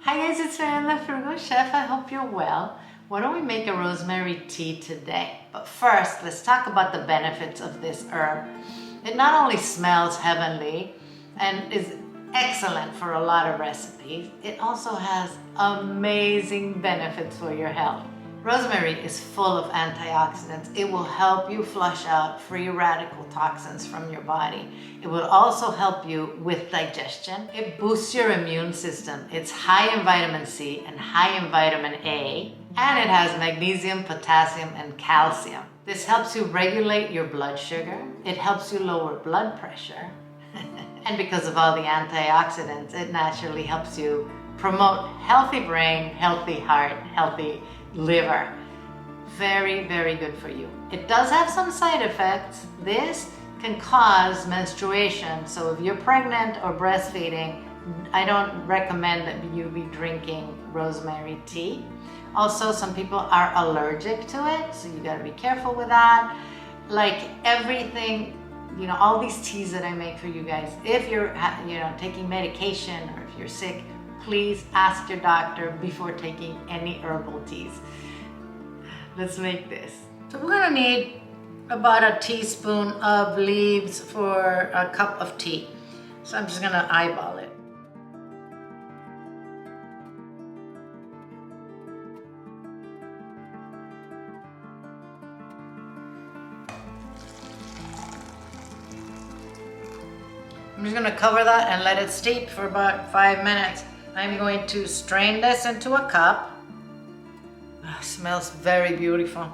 Hi guys, it's Marianne the Frugal Chef. I hope you're well. Why don't we make a rosemary tea today? But first, let's talk about the benefits of this herb. It not only smells heavenly and is excellent for a lot of recipes, it also has amazing benefits for your health. Rosemary is full of antioxidants. It will help you flush out free radical toxins from your body. It will also help you with digestion. It boosts your immune system. It's high in vitamin C and high in vitamin A, and it has magnesium, potassium, and calcium. This helps you regulate your blood sugar. It helps you lower blood pressure. And because of all the antioxidants, it naturally helps you promote healthy brain, healthy heart, healthy liver. Very, very good for you. It does have some side effects. This can cause menstruation. So if you're pregnant or breastfeeding, I don't recommend that you be drinking rosemary tea. Also, some people are allergic to it, so you gotta be careful with that. Like everything, all these teas that I make for you guys, if you're taking medication or if you're sick, please ask your doctor before taking any herbal teas. Let's make this. So we're gonna need about a teaspoon of leaves for a cup of tea. So I'm just gonna eyeball it. I'm just gonna cover that and let it steep for about 5 minutes. I'm going to strain this into a cup. Oh, smells very beautiful.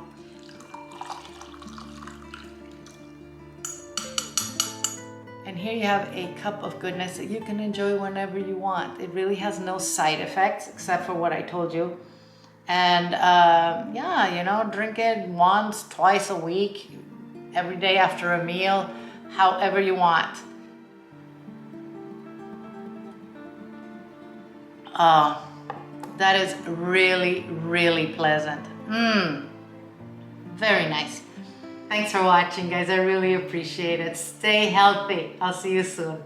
And here you have a cup of goodness that you can enjoy whenever you want. It really has no side effects except for what I told you. And drink it once, twice a week, every day after a meal, however you want. Oh, that is really, really pleasant. Very nice. Thanks for watching, guys. I really appreciate it. Stay healthy. I'll see you soon.